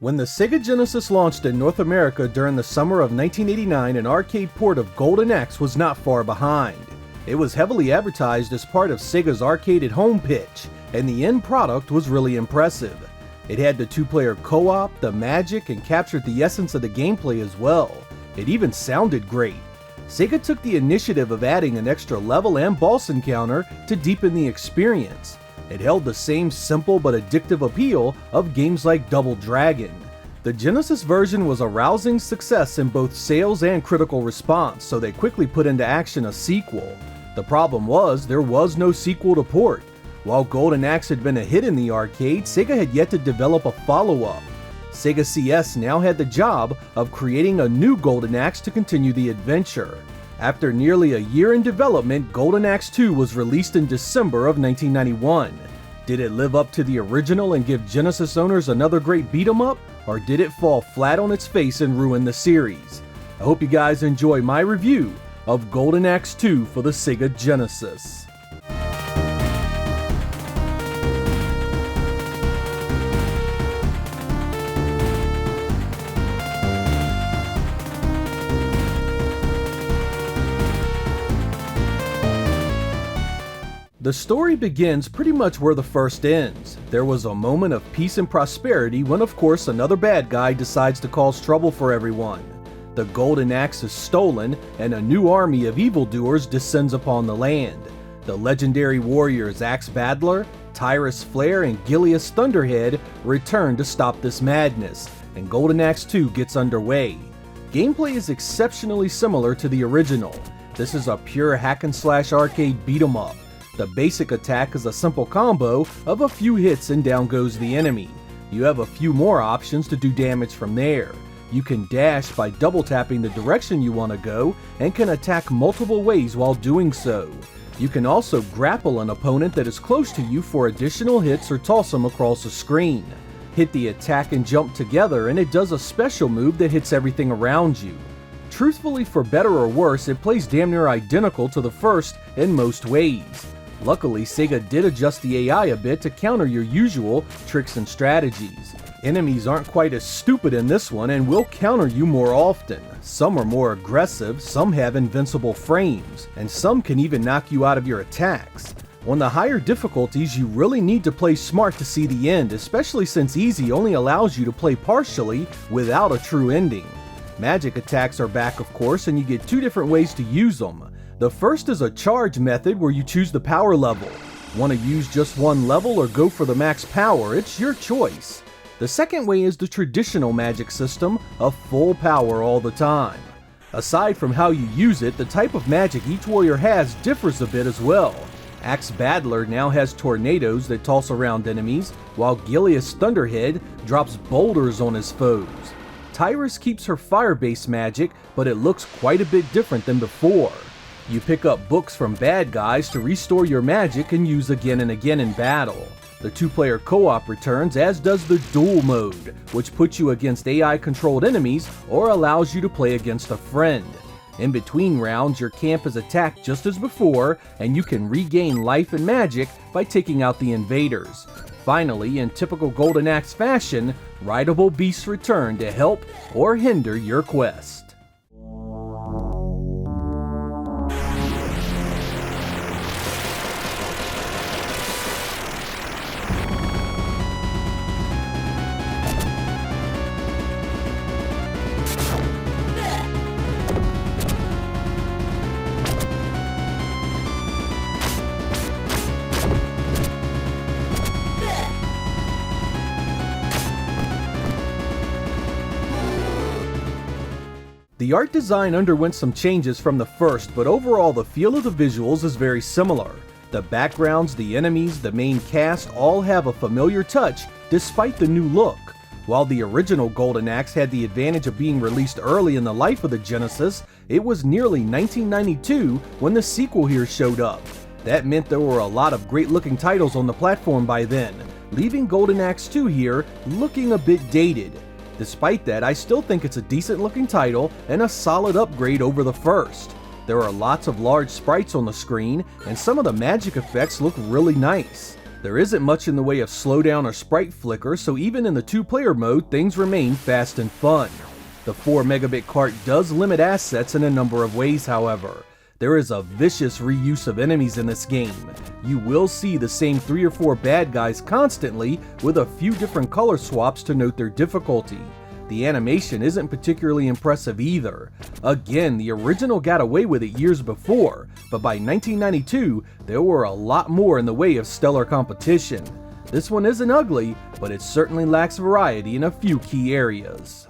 When the Sega Genesis launched in North America during the summer of 1989, an arcade port of Golden Axe was not far behind. It was heavily advertised as part of Sega's Arcade at Home pitch, and the end product was really impressive. It had the two-player co-op, the magic, and captured the essence of the gameplay as well. It even sounded great. Sega took the initiative of adding an extra level and boss encounter to deepen the experience. It held the same simple but addictive appeal of games like Double Dragon. The Genesis version was a rousing success in both sales and critical response, so they quickly put into action a sequel. The problem was, there was no sequel to port. While Golden Axe had been a hit in the arcade, Sega had yet to develop a follow-up. Sega CS now had the job of creating a new Golden Axe to continue the adventure. After nearly a year in development, Golden Axe 2 was released in December of 1991. Did it live up to the original and give Genesis owners another great beat-em-up, or did it fall flat on its face and ruin the series? I hope you guys enjoy my review of Golden Axe 2 for the Sega Genesis. The story begins pretty much where the first ends. There was a moment of peace and prosperity when, of course, another bad guy decides to cause trouble for everyone. The Golden Axe is stolen, and a new army of evildoers descends upon the land. The legendary warriors Axe Battler, Tyrus Flare, and Gilius Thunderhead return to stop this madness, and Golden Axe 2 gets underway. Gameplay is exceptionally similar to the original. This is a pure hack-and-slash arcade beat-em-up. The basic attack is a simple combo of a few hits and down goes the enemy. You have a few more options to do damage from there. You can dash by double tapping the direction you want to go and can attack multiple ways while doing so. You can also grapple an opponent that is close to you for additional hits or toss them across the screen. Hit the attack and jump together and it does a special move that hits everything around you. Truthfully, for better or worse, it plays damn near identical to the first in most ways. Luckily, Sega did adjust the AI a bit to counter your usual tricks and strategies. Enemies aren't quite as stupid in this one and will counter you more often. Some are more aggressive, some have invincible frames, and some can even knock you out of your attacks. On the higher difficulties, you really need to play smart to see the end, especially since easy only allows you to play partially without a true ending. Magic attacks are back, of course, and you get two different ways to use them. The first is a charge method where you choose the power level. Want to use just one level or go for the max power? It's your choice. The second way is the traditional magic system of full power all the time. Aside from how you use it, the type of magic each warrior has differs a bit as well. Axe Battler now has tornadoes that toss around enemies, while Gilius Thunderhead drops boulders on his foes. Tyrus keeps her fire-based magic, but it looks quite a bit different than before. You pick up books from bad guys to restore your magic and use again and again in battle. The two-player co-op returns, as does the duel mode, which puts you against AI-controlled enemies or allows you to play against a friend. In between rounds, your camp is attacked just as before, and you can regain life and magic by taking out the invaders. Finally, in typical Golden Axe fashion, rideable beasts return to help or hinder your quest. The art design underwent some changes from the first, but overall the feel of the visuals is very similar. The backgrounds, the enemies, the main cast all have a familiar touch despite the new look. While the original Golden Axe had the advantage of being released early in the life of the Genesis, it was nearly 1992 when the sequel here showed up. That meant there were a lot of great looking titles on the platform by then, leaving Golden Axe 2 here looking a bit dated. Despite that, I still think it's a decent looking title and a solid upgrade over the first. There are lots of large sprites on the screen, and some of the magic effects look really nice. There isn't much in the way of slowdown or sprite flicker, so even in the 2-player mode, things remain fast and fun. The 4 megabit cart does limit assets in a number of ways, however. There is a vicious reuse of enemies in this game. You will see the same 3 or 4 bad guys constantly, with a few different color swaps to note their difficulty. The animation isn't particularly impressive either. Again, the original got away with it years before, but by 1992, there were a lot more in the way of stellar competition. This one isn't ugly, but it certainly lacks variety in a few key areas.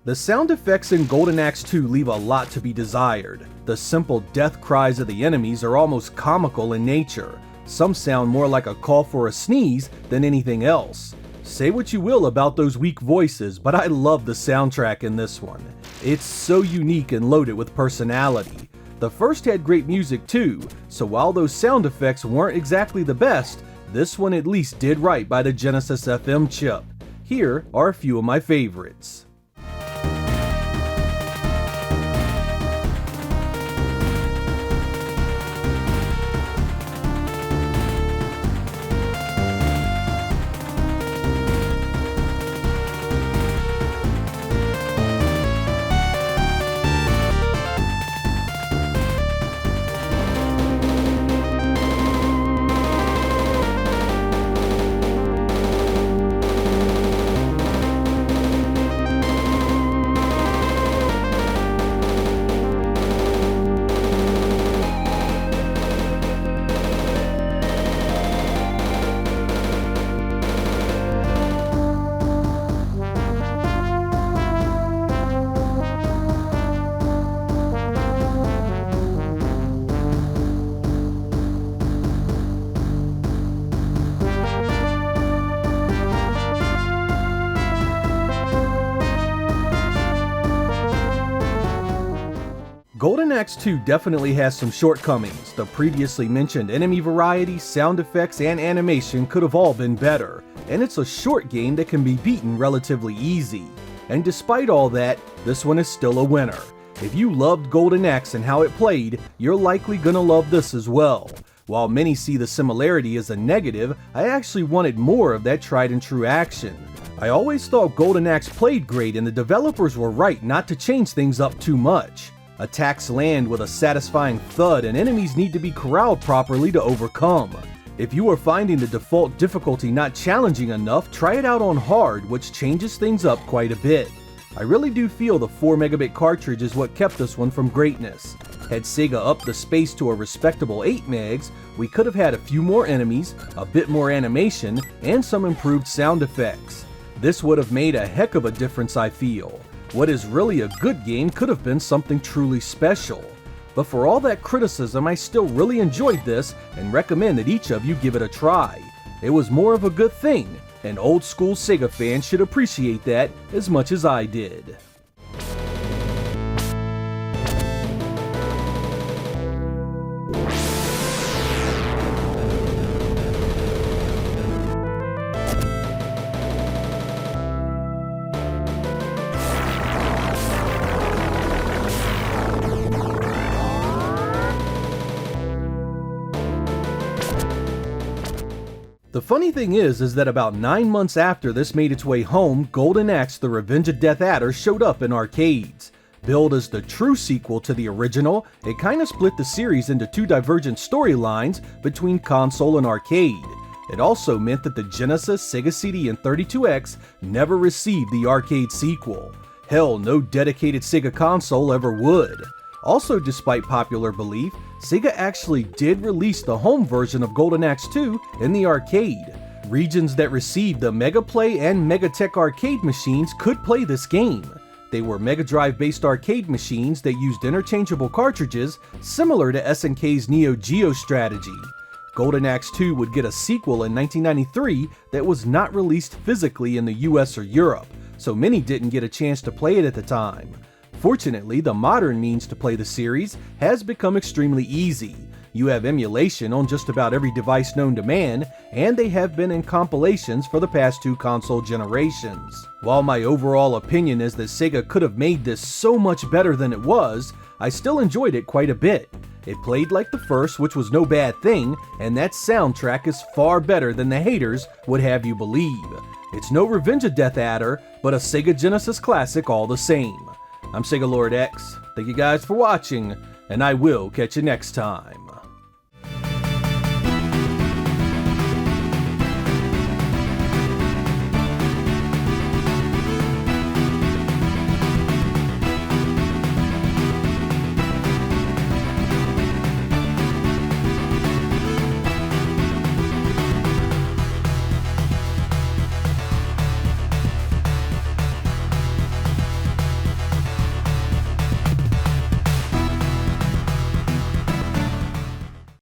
The sound effects in Golden Axe 2 leave a lot to be desired. The simple death cries of the enemies are almost comical in nature. Some sound more like a call for a sneeze than anything else. Say what you will about those weak voices, but I love the soundtrack in this one. It's so unique and loaded with personality. The first had great music too, so while those sound effects weren't exactly the best, this one at least did right by the Genesis FM chip. Here are a few of my favorites. Golden Axe 2 definitely has some shortcomings. The previously mentioned enemy variety, sound effects, and animation could have all been better, and it's a short game that can be beaten relatively easy. And despite all that, this one is still a winner. If you loved Golden Axe and how it played, you're likely gonna love this as well. While many see the similarity as a negative, I actually wanted more of that tried and true action. I always thought Golden Axe played great and the developers were right not to change things up too much. Attacks land with a satisfying thud and enemies need to be corralled properly to overcome. If you are finding the default difficulty not challenging enough, try it out on hard, which changes things up quite a bit. I really do feel the 4 megabit cartridge is what kept this one from greatness. Had Sega upped the space to a respectable 8 megs, we could have had a few more enemies, a bit more animation, and some improved sound effects. This would have made a heck of a difference, I feel. What is really a good game could have been something truly special. But for all that criticism, I still really enjoyed this and recommend that each of you give it a try. It was more of a good thing, and old school Sega fans should appreciate that as much as I did. The funny thing is that about 9 months after this made its way home, Golden Axe: The Revenge of Death Adder showed up in arcades. Billed as the true sequel to the original, it kinda split the series into 2 divergent storylines between console and arcade. It also meant that the Genesis, Sega CD, and 32X never received the arcade sequel. Hell, no dedicated Sega console ever would. Also, despite popular belief, Sega actually did release the home version of Golden Axe 2 in the arcade. Regions that received the Mega Play and Megatech arcade machines could play this game. They were Mega Drive based arcade machines that used interchangeable cartridges similar to SNK's Neo Geo strategy. Golden Axe 2 would get a sequel in 1993 that was not released physically in the US or Europe, so many didn't get a chance to play it at the time. Fortunately, the modern means to play the series has become extremely easy. You have emulation on just about every device known to man, and they have been in compilations for the past 2 console generations. While my overall opinion is that Sega could have made this so much better than it was, I still enjoyed it quite a bit. It played like the first, which was no bad thing, and that soundtrack is far better than the haters would have you believe. It's no Revenge of Death adder, but a Sega Genesis classic all the same. I'm Sega Lord X, thank you guys for watching, and I will catch you next time.